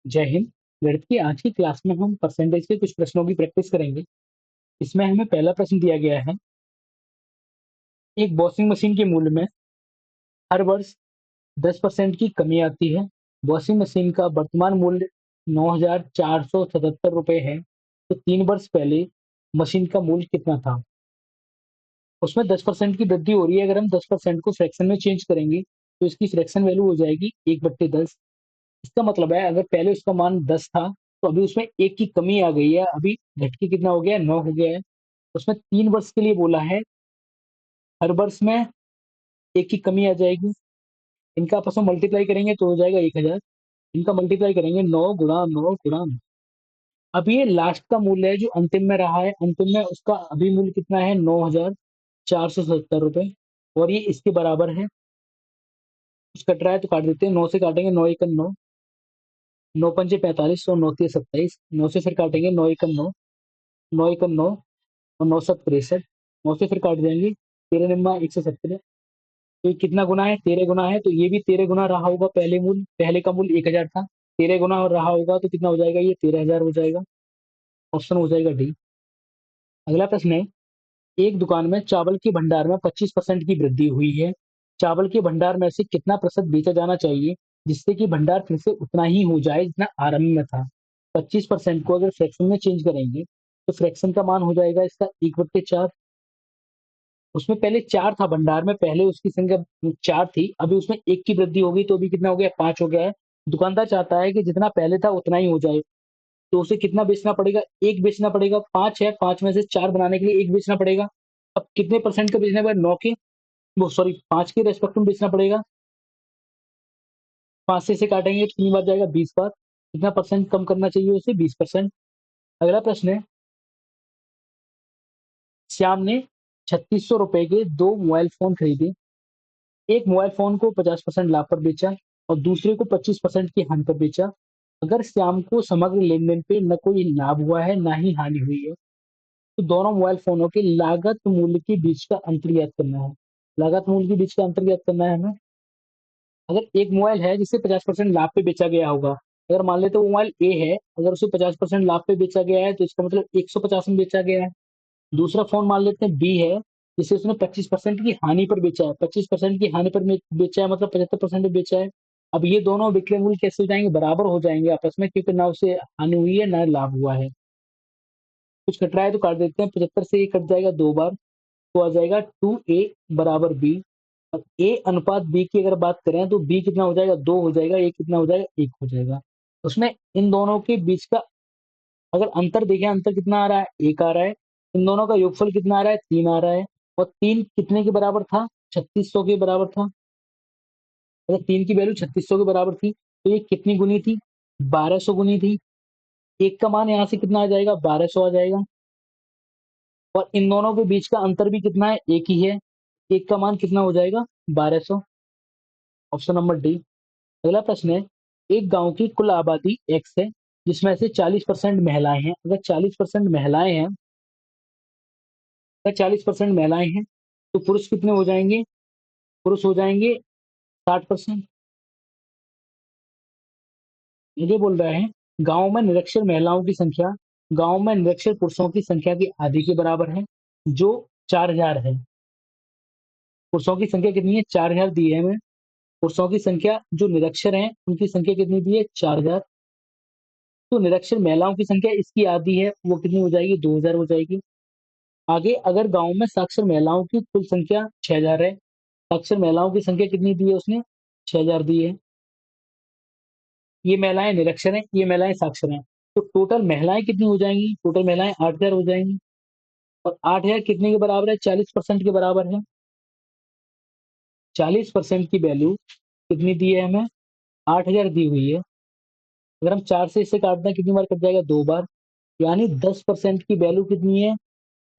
जय हिंद। गणित की आज की क्लास में हम परसेंटेज के कुछ प्रश्नों की प्रैक्टिस करेंगे। इसमें हमें पहला प्रश्न दिया गया है, एक वॉशिंग मशीन के मूल्य में हर वर्ष 10% की कमी आती है। वॉशिंग मशीन का वर्तमान मूल्य 9,477 रुपए है, तो 3 वर्ष पहले मशीन का मूल्य कितना था? उसमें 10% की वृद्धि हो रही है। अगर हम 10% को फ्रैक्शन में चेंज करेंगे तो इसकी फ्रैक्शन वैल्यू हो जाएगी 1/10। इसका मतलब है अगर पहले उसका मान 10 था तो अभी उसमें 1 की कमी आ गई है, अभी घट के कितना हो गया है? 9 हो गया है। उसमें 3 वर्ष के लिए बोला है, हर वर्ष में 1 की कमी आ जाएगी। इनका आपस में मल्टीप्लाई करेंगे तो हो जाएगा 1000। इनका मल्टीप्लाई करेंगे 9 गुणा 9 गुणा 9। अब ये लास्ट का मूल्य है जो अंतिम में रहा है, अंतिम में उसका अभी मूल्य कितना है? 9,477 रुपए, और ये इसके बराबर है। कुछ कट रहा है तो काट देते हैं, 9 से काटेंगे 9 एकम 9, 9 पंचे 45 और 9 तीय 27, 9 से फिर काटेंगे 9 एकम 9, 9 एकम 9 और 9 7 63, 9 से फिर काट देंगे 13 निम्मा 117। तो ये कितना गुना है? 13 गुना है, तो ये भी 13 गुना रहा होगा। पहले का मूल्य 1000 था, 13 गुना और रहा होगा तो कितना हो जाएगा? ये 13,000 हो जाएगा। ऑप्शन हो जाएगा डी। अगला प्रश्न है, एक दुकान में चावल के भंडार में 25% की वृद्धि हुई है। चावल के भंडार में से कितना प्रतिशत बेचा जाना चाहिए जिससे कि भंडार फिर से उतना ही हो जाए जितना आरंभ में था? 25% को अगर फ्रैक्शन में चेंज करेंगे तो फ्रैक्शन का मान हो जाएगा इसका 1/4। उसमें पहले 4 था भंडार में, पहले उसकी संख्या 4 थी, अभी उसमें 1 की वृद्धि हो गई तो अभी कितना हो गया? 5 हो गया है। दुकानदार चाहता है कि जितना पहले था उतना ही हो जाए, तो उसे कितना बेचना पड़ेगा? 1 बेचना पड़ेगा। 5 है, 5 में से 4 बनाने के लिए 1 बेचना पड़ेगा। अब कितने परसेंट का बेचना पड़ेगा? 9 के, वो सॉरी 5 के रेस्पेक्ट में बेचना पड़ेगा। 5 से इसे काटेंगे तो 3 बार जाएगा, 20 बार। कितना परसेंट कम करना चाहिए उसे? 20%। अगला प्रश्न है, श्याम ने 3600 रुपए के 2 मोबाइल फोन खरीदे। एक मोबाइल फोन को 50% लाभ पर बेचा और दूसरे को 25% की हानि पर बेचा। अगर श्याम को समग्र लेन-देन पे न कोई लाभ हुआ है, ना ही हानि हुई है, तो दोनों मोबाइल फोनों के लागत मूल्य के बीच का अंतर ज्ञात करना है। लागत मूल्य के बीच का अंतर ज्ञात करना है हमें। अगर एक मोबाइल है जिसे 50% लाभ पे बेचा गया होगा, अगर मान लेते वो मोबाइल ए है, अगर उसे 50% लाभ पे बेचा गया है तो इसका मतलब 150 में बेचा गया है। दूसरा फोन मान लेते हैं बी है, जिसे उसने 25% की हानि पर बेचा है, 25% की हानि पर बेचा है मतलब 75% में बेचा है। अब ये दोनों विक्रय मूल्य कैसे हो जाएंगे? बराबर हो जाएंगे आपस में, क्योंकि ना उसे हानि हुई है ना लाभ हुआ है। कुछ कट रहा है तो काट देते हैं, 75 से ये कट जाएगा 2 बार, तो आ जाएगा 2a बराबर बी। अब ए अनुपात बी की अगर बात करें तो बी कितना हो जाएगा? 2 हो जाएगा, ए कितना हो जाएगा? 1 हो जाएगा। उसमें इन दोनों के बीच का अगर अंतर देखें, अंतर कितना आ रहा है? 1 आ रहा है। इन दोनों का योगफल कितना आ रहा है? 3 आ रहा है। और 3 कितने के बराबर था? 3600 के बराबर था। अगर 3 की वैल्यू 3600 के बराबर थी तो ये कितनी गुनी थी? 1200 गुनी थी। 1 का मान यहाँ से कितना आ जाएगा? 1200 आ जाएगा। और इन दोनों के बीच का अंतर भी कितना है? 1 ही है। 1 का मान कितना हो जाएगा? 1200। Option number D. अगला प्रश्न है, एक गांव की कुल आबादी एक्स है जिसमें से 40% महिलाएं हैं। अगर 40% महिलाएं हैं, अगर 40% महिलाएं हैं तो पुरुष कितने हो जाएंगे? पुरुष हो जाएंगे 60%। ये बोल रहा है, गांव में निरक्षर महिलाओं की संख्या गांव में निरक्षर पुरुषों की संख्या की आधी के बराबर है, जो 4000 है। पुरुषों की संख्या कितनी है? 4000 दी है हमें। पुरुषों की संख्या जो निरक्षर हैं उनकी संख्या कितनी दी है? 4000। तो निरक्षर महिलाओं की संख्या इसकी आधी है, वो कितनी हो जाएगी? 2000 हो जाएगी। आगे, अगर गांव में साक्षर महिलाओं की कुल संख्या 6000 है, साक्षर महिलाओं की संख्या कितनी दी है उसने? 6000 दी है। ये महिलाएं निरक्षर हैं, ये महिलाएं साक्षर हैं, तो टोटल महिलाएं कितनी हो जाएंगी? टोटल महिलाएं 8000 हो जाएंगी। और 8000 कितने के बराबर है? 40% के बराबर है। 40% की वैल्यू कितनी दी है हमें? 8000 दी हुई है। अगर हम 4 से इसे काट दें कितनी बार कट जाएगा? 2 बार। यानी 10% की वैल्यू कितनी है?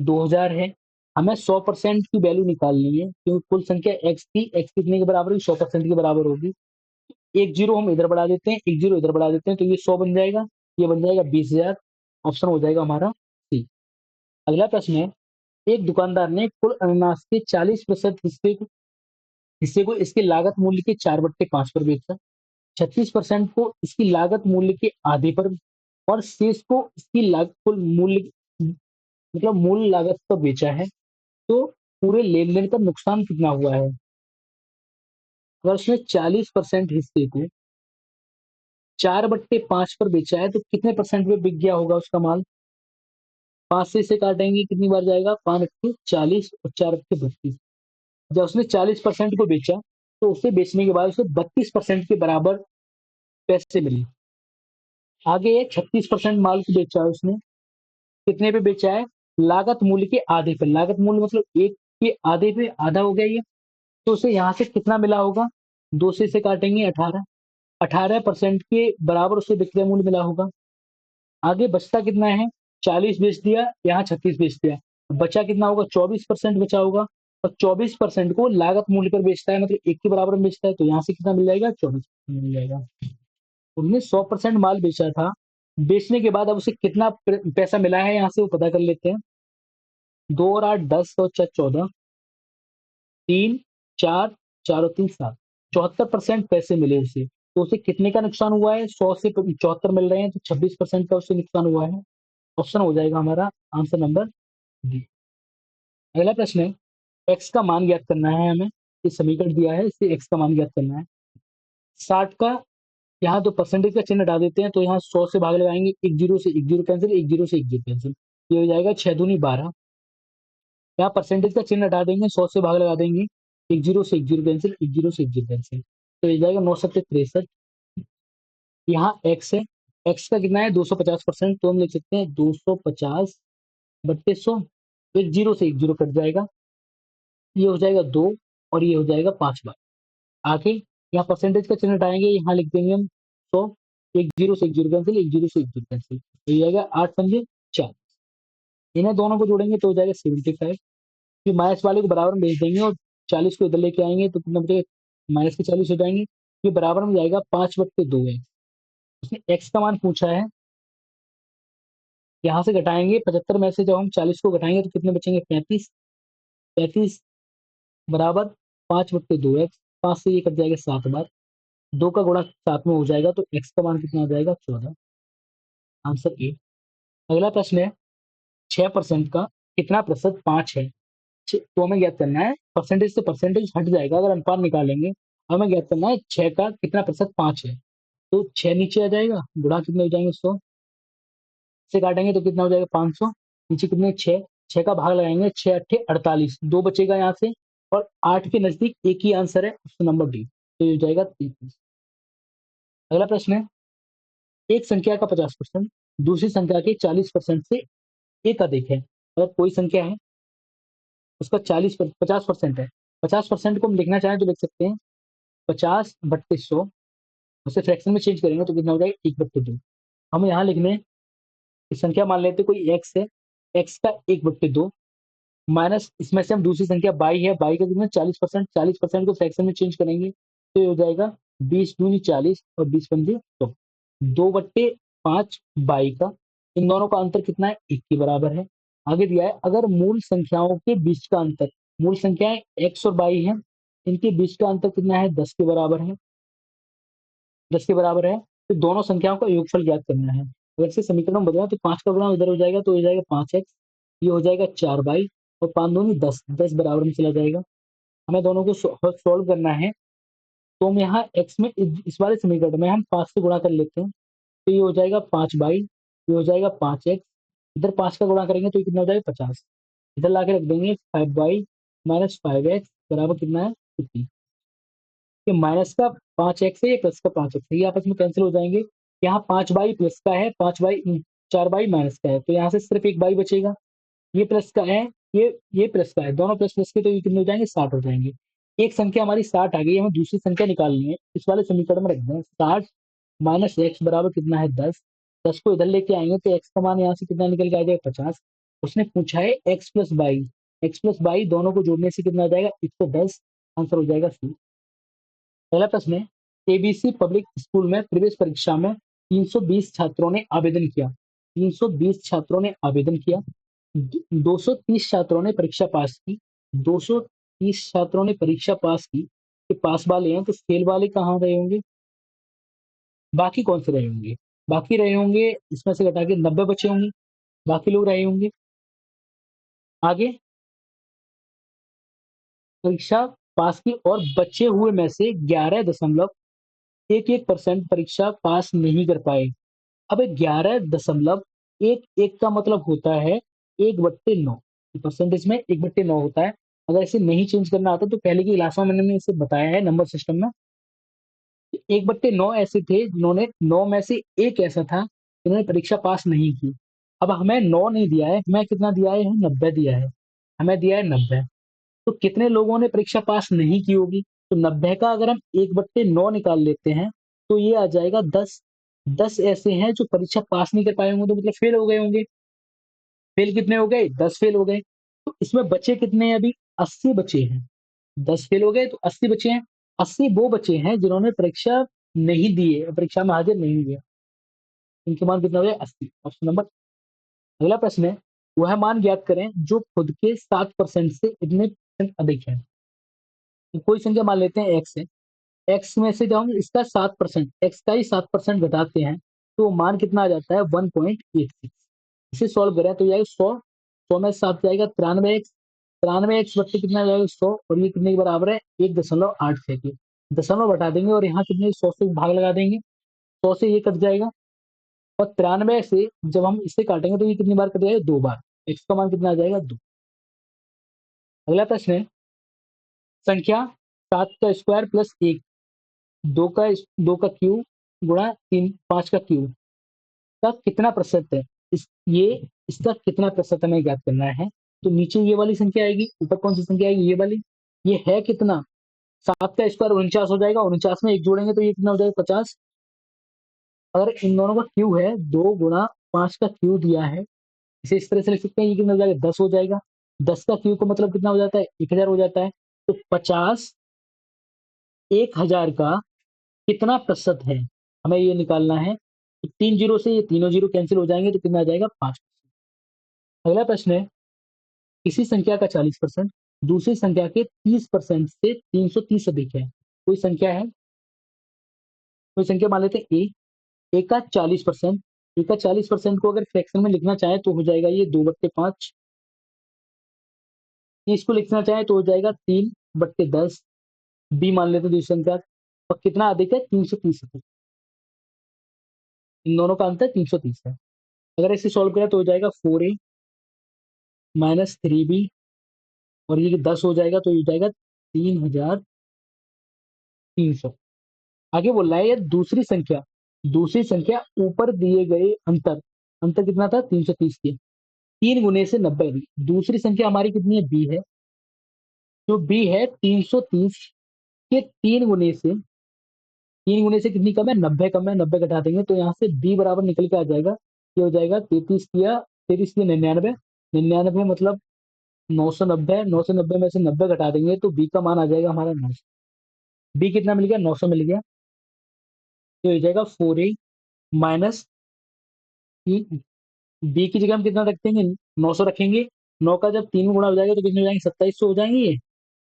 2000 है। हमें 100% की वैल्यू निकालनी है, क्योंकि कुल संख्या x थी, x कितने के बराबर होगी? 100% के बराबर होगी। एक जीरो हम इधर बढ़ा देते हैं, एक जीरो इधर बढ़ा देते हैं, तो ये 100 बन जाएगा, ये बन जाएगा 20,000। ऑप्शन हो जाएगा हमारा सी। अगला प्रश्न है, एक दुकानदार ने कुल अनानास के 40% हिस्से को इसके लागत मूल्य के 4/5 पर बेचा। 36% को इसकी लागत मूल्य के आधे पर और शेष को इसकी कुल मूल्य मतलब मूल लागत पर बेचा है, तो पूरे लेन-देन का नुकसान कितना हुआ है? अगर उसने 40% हिस्से को 4/5 पर बेचा है, तो कितने परसेंट में बिक गया होगा उसका माल? 5 से इसे काटेंगे कितनी बार जाएगा? 5 अट्ठे 40 और 4 अट्ठे 32। जब उसने 40% को बेचा, तो उसे बेचने के बाद उसे 32% के बराबर पैसे मिले। आगे 36% माल को बेचा है उसने, कितने पे बेचा है? लागत मूल्य के आधे पे। लागत मूल्य मतलब 1 के आधे पे आधा हो गया ये, तो उसे यहाँ से कितना मिला होगा? 2 से इसे काटेंगे 18, 18% के बराबर उसे विक्रय मूल्य मिला होगा। आगे बचता कितना है? 40 बेच दिया, यहाँ 36 बेच दिया। बचा कितना होगा? 24% बचा होगा और 24% को लागत मूल्य पर बेचता है, मतलब 1 के बराबर में बेचता है, तो यहाँ से कितना मिल जाएगा? 24 मिल जाएगा। उन्होंने 100% माल बेचा था, बेचने के बाद अब उसे कितना पैसा मिला है, यहाँ से वो पता कर लेते हैं। 2 और 8 10 और 4 14, 3 4 4 और 3 7, 74% पैसे मिले उसे। तो उसे कितने का नुकसान हुआ है? 100 से 74 मिल रहे हैं, तो 26% का उसे नुकसान हुआ है। ऑप्शन हो जाएगा हमारा आंसर नंबर डी। अगला प्रश्न है, एक्स का मान ज्ञात करना है हमें। ये समीकरण दिया है, इससे एक्स का मान ज्ञात करना है। 60 का यहाँ तो परसेंटेज का चिन्ह हटा देते हैं, तो यहाँ 100 से भाग लगाएंगे, एक जीरो से एक जीरो कैंसिल, एक जीरो से एक जीरो कैंसिल, ये हो जाएगा 6 दूनी 12। यहाँ परसेंटेज का चिन्ह हटा देंगे, 100 से भाग लगा देंगे, एक जीरो से एक जीरो कैंसिल, एक जीरो से एक जीरो कैंसिल, तो ये जाएगा 9 सत्ते 63। यहाँ एक्स है, एक्स का कितना है? 250%, तो हम लिख सकते हैं 250/100। एक जीरो से एक जीरो कट जाएगा, ये हो जाएगा 2 और ये हो जाएगा 5 बार। आगे यहाँ परसेंटेज का चिन्ह हटाएंगे, यहाँ लिख देंगे हम 100, एक जीरो से एक जीरो कैंसिल, एक जीरो से एक जीरो कैंसिल, तो ये जाएगा 8 पंजे 4। इन्हें दोनों को जोड़ेंगे तो हो जाएगा 75। फिर माइनस वाले को बराबर में भेज देंगे और 40 को इधर लेके आएंगे, तो कितना बचेगा? माइनस के 40 हो जाएंगे, ये बराबर में जाएगा 5/2 है। उसने एक्स का मान पूछा है, यहाँ से घटाएंगे 75 में से जब हम 40 को घटाएंगे तो कितने बचेंगे? 35। 35 बराबर 5/2 एक्स, 5 से ये कट जाएगा 7 बार, 2 का गुणा 7 में हो जाएगा, तो एक्स का मान कितना हो जाएगा? 14। Answer A. अगला प्रश्न है, 6% का कितना प्रतिशत 5 है? तो हमें ज्ञात करना है, परसेंटेज से परसेंटेज हट जाएगा अगर अनुपात निकालेंगे। हमें ज्ञात करना है 6 का कितना प्रतिशत 5 है, तो 6 नीचे आ जाएगा, गुणा कितने हो जाएंगे? 100 से काटेंगे तो कितना हो जाएगा? 500। नीचे कितने? 6, 6 का भाग लगाएंगे, 6 अट्ठे 48, 2 बचेगा यहाँ से, और 8 के नजदीक एक ही आंसर है, ऑप्शन नंबर डी, तो ये हो जाएगा 33। अगला प्रश्न है, एक संख्या का 50% दूसरी संख्या के 40% से एक अधिक है। अगर कोई संख्या है उसका 50% है, 50% को हम लिखना चाहें तो लिख सकते हैं 50/100, उसे फ्रैक्शन में चेंज करेंगे तो कितना हो जाएगा? 1/2। हम यहाँ लिखने की संख्या मान लेते हैं कोई एक्स है, एक्स का 1/2 माइनस इसमें से हम दूसरी संख्या बाई है, बाई का कितना? 40%, 40% को फ्रैक्शन में चेंज करेंगे तो ये हो जाएगा 20 दूनी 40 और 20 पंजे 100, 2/5 बाई का। इन दोनों का अंतर कितना है? 1 के बराबर है। आगे दिया है, अगर मूल संख्याओं के बीच का अंतर, मूल संख्याएं एक्स और बाई है, इनके बीच का अंतर कितना है? 10 के बराबर है। 10 के बराबर है, तो दोनों संख्याओं का योगफल ज्ञात करना है। अगर इसे समीकरण में बदला तो 5 का गुणा उधर हो जाएगा, तो हो जाएगा 5x, ये हो जाएगा 4 बाई, और 5 दूनी 10, 10 बराबर में चला जाएगा। हमें दोनों को सॉल्व करना है, तो हम यहाँ x में इस वाले समीकरण में हम 5 से गुणा कर लेते हैं, तो ये हो जाएगा 5 बाई, ये हो जाएगा 5x, इधर 5 का गुणा करेंगे तो ये कितना हो जाएगा? 50, इधर ला के रख देंगे 5 बाई माइनस 5x बराबर कितना है? 50। ये माइनस का 5x है, ये प्लस का 5x है, ये आपस में कैंसिल हो जाएंगे। यहाँ 5 बाई प्लस का है, 5 बाई 4 बाई माइनस का है, तो यहाँ से सिर्फ एक बाई बचेगा। ये प्लस का है, ये प्लस का है, दोनों प्लस प्लस के, तो ये कितने हो जाएंगे? 60 हो जाएंगे। एक संख्या हमारी 60 आ गई, हमें दूसरी संख्या निकालनी है, इस वाले समीकरण में रख दें 60 माइनस एक्स बराबर कितना है? 10। 10 को इधर लेके आएंगे तो एक्स का मान यहाँ से कितना निकल के आ जाएगा? 50। उसने पूछा है x plus by, x plus by दोनों को जोड़ने से कितना आ जाएगा? 110। आंसर हो जाएगा सी। पहला प्रश्न है, एबीसी पब्लिक स्कूल में प्रवेश परीक्षा में 320 छात्रों ने आवेदन किया। 320 छात्रों ने आवेदन किया, 230 छात्रों ने परीक्षा पास की। 230 छात्रों ने परीक्षा पास की, ये पास वाले हैं, तो फेल वाले कहाँ रहे होंगे? बाकी कौन से रहे होंगे? बाकी रहे होंगे इसमें से घटा के 90 बचे होंगे, बाकी लोग रहे होंगे। आगे परीक्षा पास की और बचे हुए में से 11.11% परीक्षा पास नहीं कर पाए। अब 11.11 का मतलब होता है 1/9। परसेंटेज में 1/9 होता है। अगर इसे नहीं चेंज करना आता तो पहले की क्लास में मैंने इसे बताया है नंबर सिस्टम में। 1/9 ऐसे थे जिन्होंने 9 में से एक ऐसा था जिन्होंने परीक्षा पास नहीं की। अब हमें 9 नहीं दिया है, हमें कितना दिया है? 90 दिया है। हमें दिया है 90। तो कितने लोगों ने परीक्षा पास नहीं की होगी? तो 90 का अगर हम 1/9 निकाल लेते हैं तो ये आ जाएगा 10। 10 ऐसे हैं जो परीक्षा पास नहीं कर पाए होंगे, तो मतलब फेल हो गए होंगे। फेल कितने हो गए? 10 फेल हो गए। तो इसमें बचे कितने हैं अभी? 80 बचे हैं। 10 फेल हो गए तो 80 बचे हैं। 80 वो बचे हैं जिन्होंने परीक्षा नहीं दी है, परीक्षा में हाजिर नहीं हुए। इनके मान कितना हो गया? 80। Option number. अगला प्रश्न है, वह मान ज्ञात करें जो खुद के 7% से इतने परसेंट अधिक है। तो कोई संख्या मान लेते हैं एक्स है। एक्स में से जब हम इसका 7%, एक्स का ही 7% घटाते हैं तो मान कितना आ जाता है? 1.86। इसे सॉल्व करें तो जाएगा 100। 100 में 7 जाएगा 93x। 93x बट्टे कितना जाएगा? 100। और ये कितने के बराबर है? 1.86 के। दशमलव बटा देंगे और यहाँ कितने? 100 से भाग लगा देंगे। 100 से ये कट जाएगा और 93 से जब हम इसे काटेंगे तो ये कितनी बार कट जाएगा? 2 बार। एक्स का मान कितना आ जाएगा? 2। अगला प्रश्न है, संख्या 7 का स्क्वायर प्लस 1, 2 का क्यूब गुणा 5 का क्यूब का कितना प्रतिशत है? इसका कितना प्रतिशत हमें ज्ञात करना है। तो नीचे ये वाली संख्या आएगी, ऊपर कौन सी संख्या आएगी? ये वाली। ये है कितना? 7 का स्क्वायर 49 हो जाएगा, 49 में 1 जोड़ेंगे तो ये कितना हो जाएगा? 50। अगर इन दोनों का क्यू है, 2 गुणा 5 का क्यू दिया है, इसे इस तरह से लिख सकते हैं, ये कितना हो जाएगा? 10 हो जाएगा। 10 का क्यू का मतलब कितना हो जाता है? 1000 हो जाता है। तो 50 1000 का कितना प्रतिशत है, हमें ये निकालना है। तो 3 जीरो से ये तीनों जीरो कैंसिल हो जाएंगे तो कितना आ जाएगा? 5। अगला प्रश्न है, किसी संख्या का 40% दूसरी संख्या के 30% से 330 अधिक है। कोई संख्या है, कोई संख्या मान लेते हैं ए का 40%। ए का 40% को अगर फ्रैक्शन में लिखना चाहे तो हो जाएगा ये 2/5। इसको लिखना चाहे तो हो जाएगा 3/10। बी मान लेते हैं दूसरी संख्या। और कितना अधिक है? 330 अधिक। इन दोनों का अंतर 330 है। अगर इसे सॉल्व करें तो हो जाएगा 4a माइनस 3b और ये 10 हो जाएगा तो ये हो जाएगा 3300। आगे बोल रहा है ये दूसरी संख्या ऊपर दिए गए अंतर, अंतर कितना था? 330 के 3 गुने से 90 भी। दूसरी संख्या हमारी कितनी है? बी है। जो बी है 330 के 3 गुने से कितनी कम है? 90 कम है। 90 घटा देंगे तो यहाँ से बी बराबर निकल के आ जाएगा। ये हो जाएगा 33 या 99। 99 मतलब 990। 990 में से 90 घटा देंगे तो बी का मान आ जाएगा हमारा 900। बी कितना मिल गया? 900 मिल गया। तो हो जाएगा 4a माइनस, बी की जगह हम कितना रखेंगे? 900 रखेंगे। 9 का जब 3 गुणा हो जाएगा तो कितने हो जाएंगे? 2700 हो जाएंगे। ये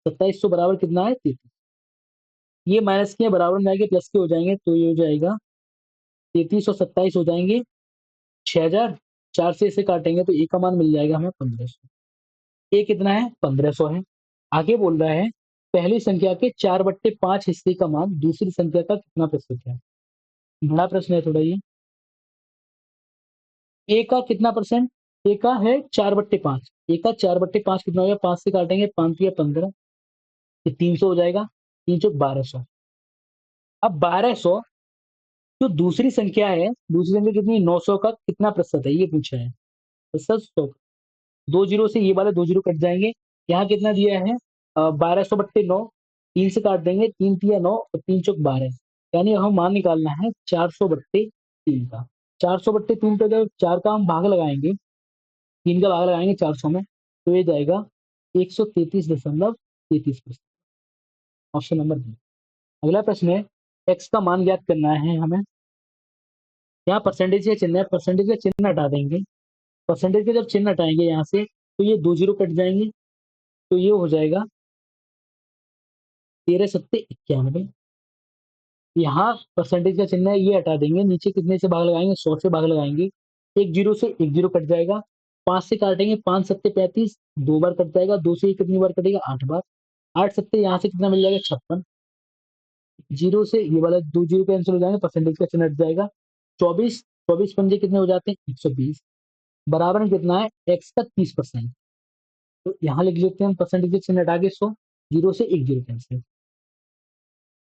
2700 बराबर कितना है? 33। ये माइनस के बराबर में आएंगे, प्लस के हो जाएंगे तो ये हो जाएगा 33 और 27 हो जाएंगे 6000। 4 से इसे काटेंगे तो ए का मान मिल जाएगा हमें 1500। ए कितना है? 1500 है। आगे बोल रहा है, पहली संख्या के 4/5 हिस्से का मान दूसरी संख्या का कितना प्रतिशत है। बड़ा प्रश्न है थोड़ा ये। ए का कितना परसेंट? ए का है 4/5। ए का 4/5 कितना हो गया? 5 से काटेंगे, 5 या 15, ये 300 हो जाएगा। 3 1200। अब 1200 जो दूसरी संख्या है, दूसरी संख्या कितनी? 900 का कितना प्रतिशत है ये पूछा है। प्रतिशत 100। 2 जीरो से ये वाले 2 जीरो कट जाएंगे। यहाँ कितना दिया है? 1200/9। 3 से काट देंगे, 3 3 9 और 3 4 12। यानी हमें मान निकालना है 400/3 का। 400/3 पे जब 4 का हम भाग लगाएंगे, 3 का भाग लगाएंगे 400 में तो ये जाएगा 133.33%। Option number B. अगला प्रश्न है, एक्स का मान ज्ञात करना है हमें। यहाँ परसेंटेज का चिन्ह है, परसेंटेज का चिन्ह हटा देंगे। परसेंटेज के जब चिन्ह हटाएंगे यहाँ से तो ये 2 जीरो कट जाएंगे तो ये हो जाएगा 13 सत्ते 91। यहाँ परसेंटेज का चिन्ह है, ये हटा देंगे, नीचे कितने से भाग लगाएंगे, 100 से भाग लगाएंगे, एक जीरो से एक जीरो कट जाएगा, 5 से काटेंगे, 5 सत्ते 35, 2 बार कट जाएगा, 2 से ही कितनी बार कटेगा, 8 बार, 8 सत्ते यहाँ से कितना मिल जाएगा, 56, जीरो से ये वाला 2 जीरो कैंसिल हो जाएंगे, परसेंटेज का चिन्ह हट जाएगा, 24, 24 पंजे कितने हो जाते हैं, 120, बराबर में कितना है, x का 30%। तो यहाँ लिख लेते हैं हम परसेंटेज का चिन्ह हटा के 100, जीरो से एक जीरो कैंसिल,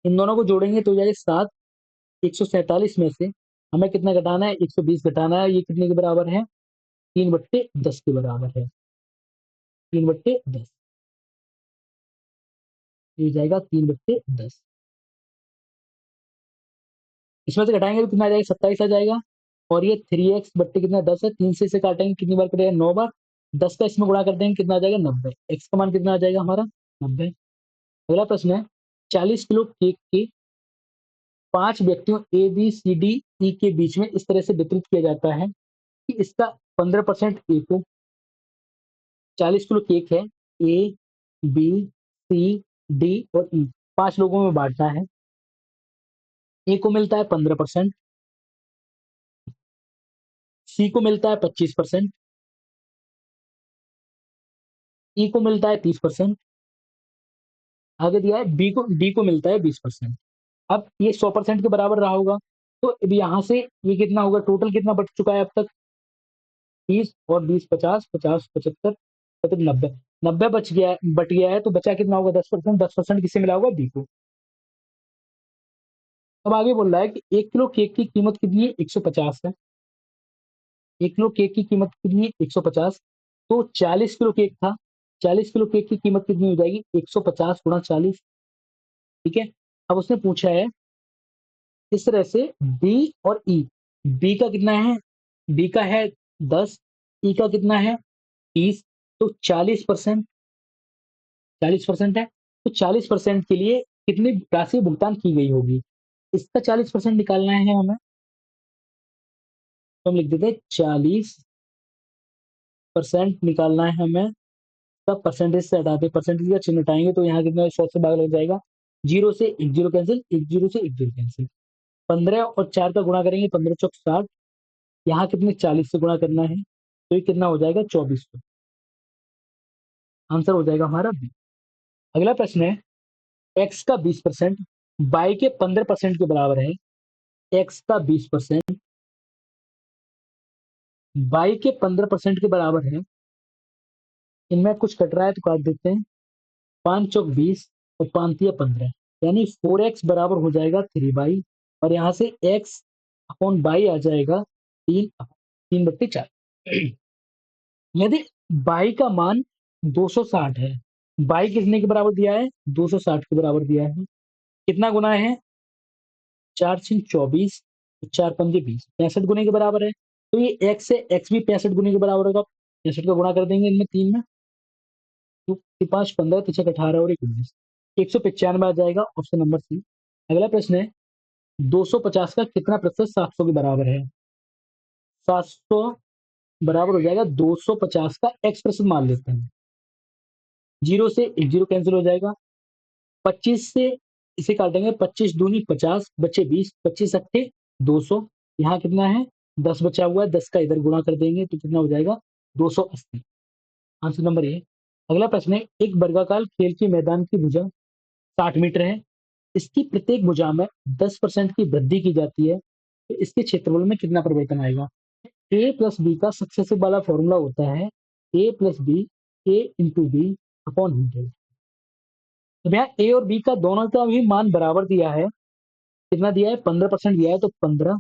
इन दोनों को जोड़ेंगे तो हो जाएगा 7, 147 में से हमें कितना घटाना है, 120 घटाना है, ये कितने के बराबर है, 3/10 के बराबर है, 3/10, ये जाएगा 3/10, इसमें से घटाएंगे तो कितना आ जाएगा, 27 आ जाएगा, और ये 3x बट्टे कितना 10 है, 3 से इसे काटेंगे कितनी बार कटेगा, 9 बार, 10 का इसमें गुणा कर देंगे कितना आ जाएगा, 90, x का मान कितना आ जाएगा हमारा, 90। अगला प्रश्न है, 40 किलो केक के 5 व्यक्तियों A B C D E के बीच में इस तरह से वितरित किया जाता है कि इसका 15% ए को, 40 किलो केक है, ए बी सी डी और ई 5 लोगों में बांटना है, ए को मिलता है 15%, सी को मिलता है 25%, ई को मिलता है 30%, आगे दिया है डी को मिलता है 20%। अब ये 100% के बराबर रहा होगा, तो अब यहाँ से ये कितना होगा, टोटल कितना बच चुका है अब तक, 30 और 20 50, 50 75, मतलब 90, 90 बट गया है, तो बचा कितना होगा, 10%, 10% किससे मिला होगा, बी को। अब आगे बोल रहा है कि 1 किलो केक की कीमत कितनी है, 150 है, 1 किलो केक की कीमत कितनी है, 150, तो 40 किलो केक था, 40 किलो केक की कीमत कितनी हो जाएगी, 150 गुणा 40, ठीक है। अब उसने पूछा है इस तरह से बी और ई, बी का कितना है, बी का है 10, ई का कितना है 30, तो 40%, 40% है, तो 40% के लिए कितनी राशि भुगतान की गई होगी, इसका 40% निकालना है हमें, तो हम लिख देते हैं 40% निकालना है हमें, तब परसेंटेज से हटाते, परसेंटेज का चिन्ह हटाएंगे तो यहाँ कितना 100 से भाग लग जाएगा, जीरो से एक जीरो कैंसिल, एक जीरो से एक जीरो कैंसिल, 15 और 4 का गुणा करेंगे, 15 चौक 60, यहाँ कितने 40 से गुणा करना है, तो ये कितना हो जाएगा 24, आंसर हो जाएगा हमारा बी। अगला प्रश्न है, एक्स का 20% बाई के 15% के बराबर है, एक्स का 20% बाई के 15% के बराबर है, इनमें कुछ कट रहा है तो काट देते हैं, 5 चौक 20 और 5 तिया 15, यानी 4x बराबर हो जाएगा 3 बाई, और यहाँ से x अपॉन बाई आ जाएगा 3/4। यदि बाई का मान 260 है, बाई कितने के बराबर दिया है, 260 के बराबर दिया है, कितना गुना है, 4 छीन 24, 4 पंजे 20, 65 गुने के बराबर है, तो ये x से x भी 65 गुने के बराबर होगा, 65 का गुणा कर देंगे इनमें 3 में, तो 5 15 तिरछक 18 और 19, 195 आ जाएगा, ऑप्शन नंबर सी। अगला प्रश्न है, 250 का कितना प्रतिशत 700 के बराबर है, 700 बराबर हो जाएगा 250 का x प्रतिशत मान लेते हैं, जीरो से एक जीरो कैंसिल हो जाएगा, 25 से इसे काटेंगे, 25 दूनी 50 बचे 20, 25 अट्ठे 200, यहाँ कितना है 10 बचा हुआ है, 10 का इधर गुणा कर देंगे तो कितना हो जाएगा 280, आंसर नंबर ए। अगला प्रश्न है, एक वर्गाकार खेल के मैदान की भुजा 60 मीटर है, इसकी प्रत्येक भुजा में 10% की वृद्धि की जाती है, तो इसके क्षेत्रफल में कितना परिवर्तन आएगा, ए प्लस बी का सक्सेसिव वाला फॉर्मूला होता है ए प्लस बी, ए इंटू बी अपॉन 100। तो भैया ए और बी का दोनों का भी मान बराबर दिया है, कितना दिया है 15% दिया है, तो 15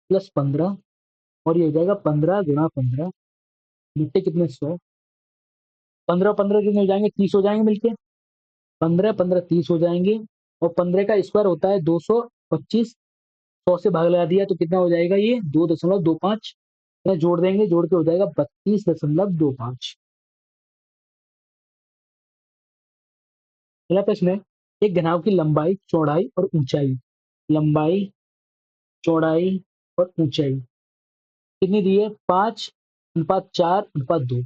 प्लस 15, और ये हो जाएगा 15 गुणा 15, मिट्टी कितने 100, 15 15 कितने हो जाएंगे 30 हो जाएंगे मिलके, 15 15 30 हो जाएंगे, और 15 का स्क्वायर होता है 225, 100 से भाग लगा दिया तो कितना हो जाएगा, ये 2.25, जोड़ देंगे, जोड़ के हो जाएगा 32.25। अगला प्रश्न है, एक घनाभ की लंबाई चौड़ाई और ऊंचाई, लंबाई चौड़ाई और ऊंचाई कितनी दी है, 5:4:2,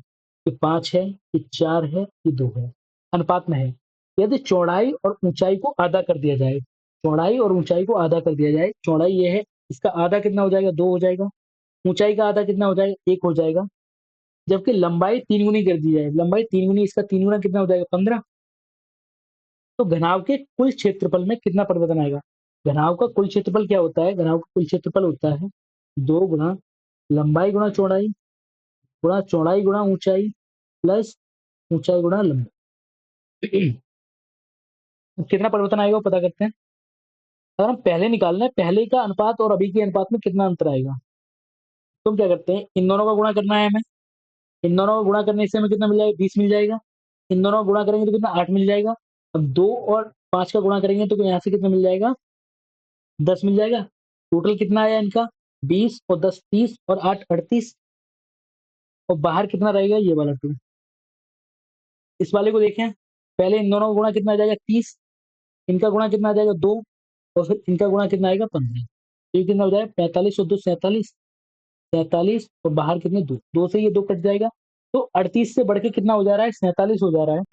ये 5 है, ये 4 है, ये 2 है, अनुपात में है। यदि चौड़ाई और ऊंचाई को आधा कर दिया जाए चौड़ाई और ऊंचाई को आधा कर दिया जाए। चौड़ाई ये है, इसका आधा कितना हो जाएगा, 2 हो जाएगा। ऊंचाई का आधा कितना हो जाएगा, 1 हो जाएगा। जबकि लंबाई 3 गुनी कर दी जाए, लंबाई 3 गुनी, इसका 3 गुना कितना हो जाएगा, 15। तो घनाभ के कुल क्षेत्रफल में कितना परिवर्तन आएगा। घनाभ का कुल क्षेत्रफल क्या होता है, घनाभ का कुल क्षेत्रफल होता है 2 गुना लंबाई गुणा चौड़ाई गुणा ऊंचाई प्लस ऊंचाई गुणा लंबाई। अब कितना परिवर्तन आएगा वो पता करते हैं। अगर हम पहले निकालना है, पहले का अनुपात और अभी के अनुपात में कितना अंतर आएगा, तो हम क्या करते हैं, इन दोनों का गुणा करना है हमें। इन दोनों का गुणा करने से हमें कितना मिल जाएगा, 20 मिल जाएगा। इन दोनों का गुणा करेंगे तो कितना, 8 मिल जाएगा। अब 2 और 5 का गुणा करेंगे तो यहाँ से कितना मिल जाएगा, 10 मिल जाएगा। टोटल कितना आया इनका, 20 और 10 30 और 8 38। और बाहर कितना रहेगा, ये वाला 2। इस वाले को देखें, पहले इन दोनों का गुणा कितना आ जाएगा, 30। इनका गुणा कितना आ जाएगा, 2। और फिर इनका गुणा कितना आएगा, 15। ये कितना हो जाएगा, 45 और 2 47। 47 और बाहर कितने, 2। 2 से ये 2 कट जाएगा। तो 38 से बढ़ के कितना हो जा रहा है, 47 हो जा रहा है।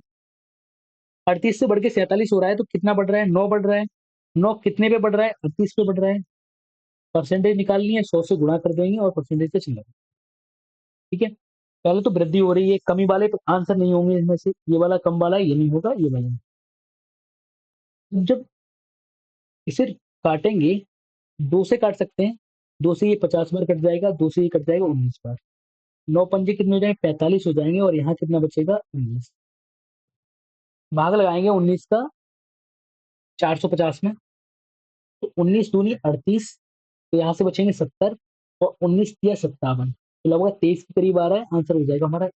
38 से बढ़ के 47 हो रहा है, तो कितना बढ़ रहा है, 9 बढ़ रहा है। 9 कितने पे बढ़ रहा है, 38 पे बढ़ रहा है। परसेंटेज निकालनी है, 100 से गुणा कर देंगे और परसेंटेज से चलेगा। ठीक है, पहले तो वृद्धि हो रही है, कमी वाले तो आंसर नहीं होंगे इनमें से, ये वाला कम वाला ये नहीं होगा, ये वाला नहीं। जब इसे काटेंगे, 2 से काट सकते हैं। 2 से ये 50 बार कट जाएगा, 2 से ये कट जाएगा 19 बार। 9 पंजे कितने हो जाएंगे, 45 हो जाएंगे, और यहाँ कितना बचेगा, 19। भाग लगाएंगे 19 का 450 में, तो 19 दूनी 38। तो यहाँ से बचेंगे 70, और 19 या 57, तो लगभग 23 के करीब आ रहा है, आंसर हो जाएगा हमारा।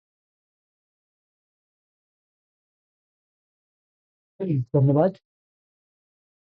धन्यवाद।